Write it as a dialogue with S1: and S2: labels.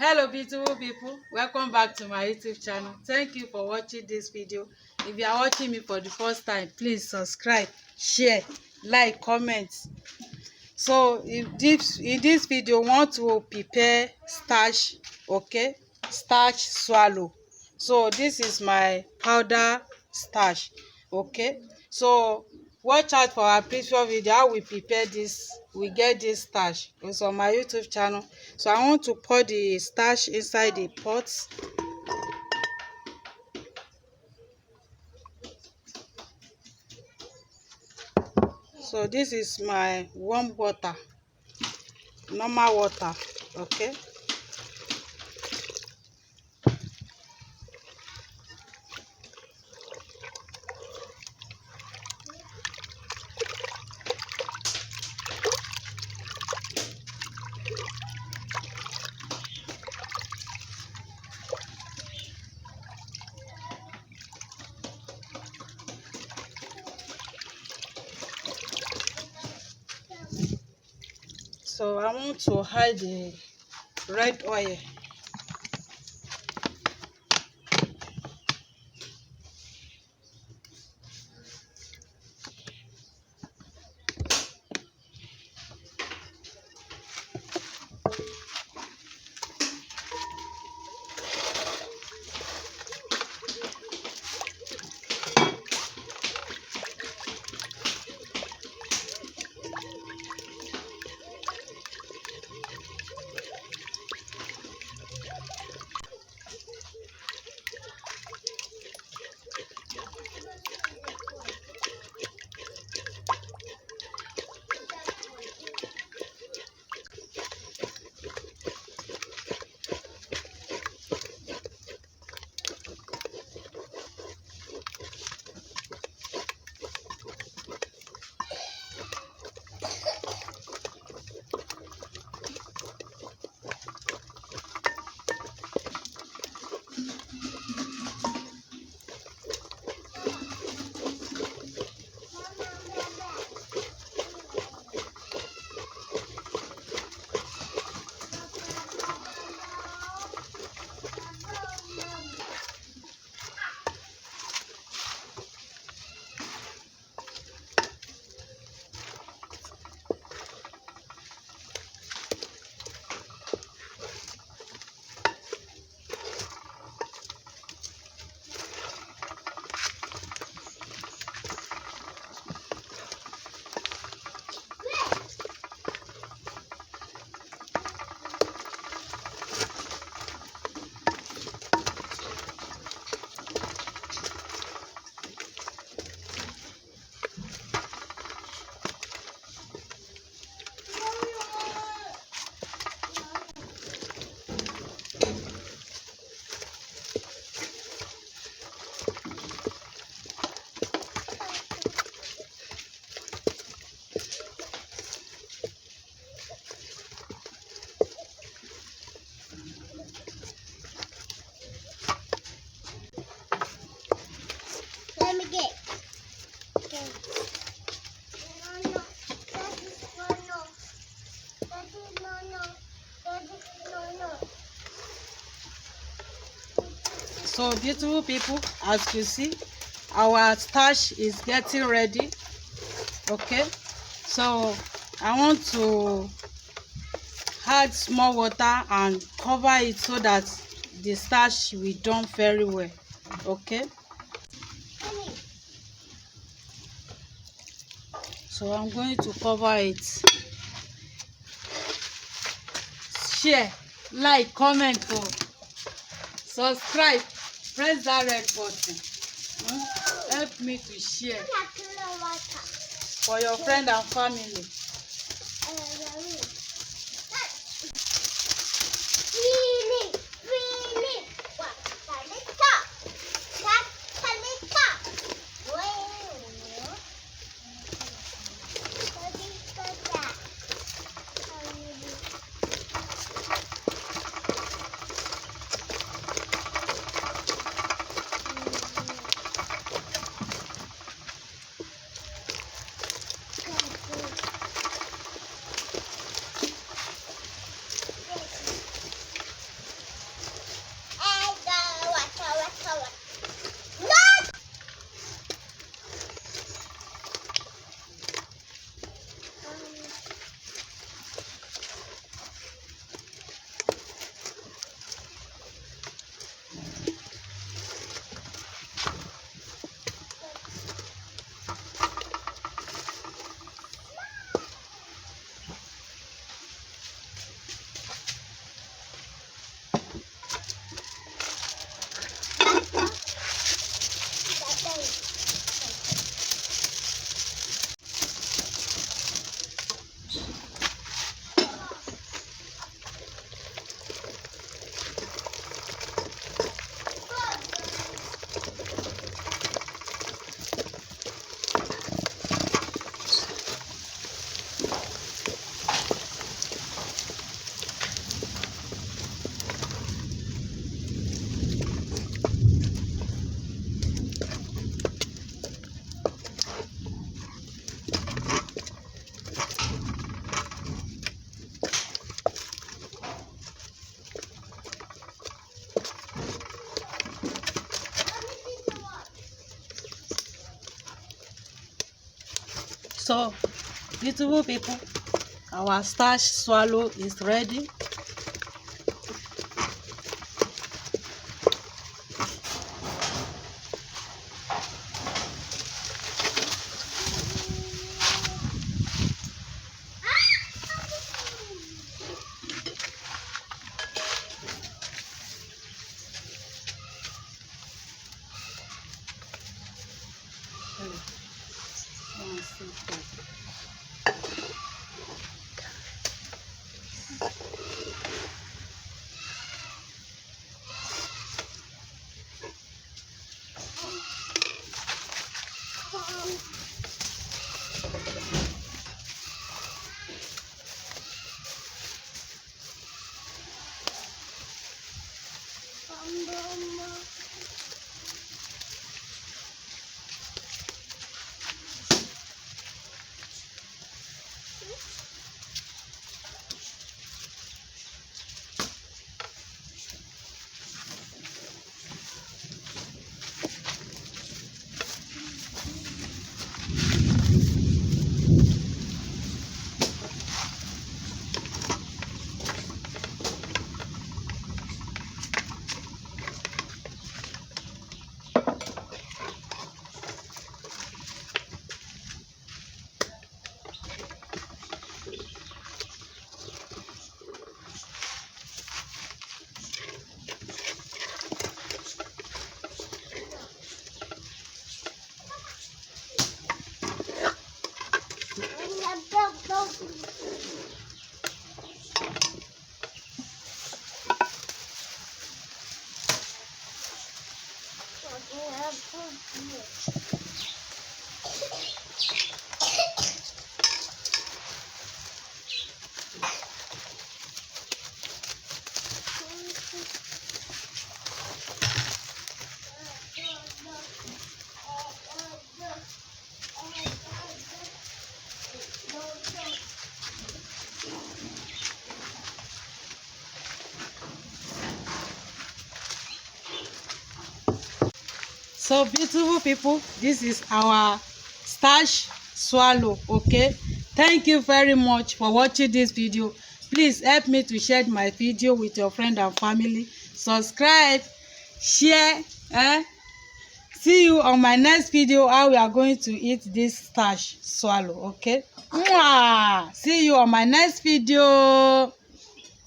S1: Hello beautiful people, welcome back to my YouTube channel. Thank you for watching this video. If you are watching me for the first time, please subscribe, share, like, comment. So in this video, we want to prepare starch, okay? Starch swallow. So this is my powder starch, okay? So watch out for our previous video how we prepare this. We get this starch. It's on my YouTube channel. So I want to pour the starch inside the pot. So this is my warm water, normal water, okay? So I want to add the red oil.
S2: Let me get. Okay. No, no. That is no, no. That is no, no. That is no, no.
S1: So beautiful people, as you see, our starch is getting ready, okay? So I want to add small water and cover it so that the starch will dump very well, okay? So I'm going to cover it. Share, like, comment, subscribe, press that red button. Help me to share for your friend and family. So, beautiful people, our starch swallow is ready. So beautiful people, this is our starch swallow. Okay, thank you very much for watching this video. Please help me to share my video with your friend and family. Subscribe, share. See you on my next video how we are going to eat this starch swallow. Okay, Mwah! See you on my next video.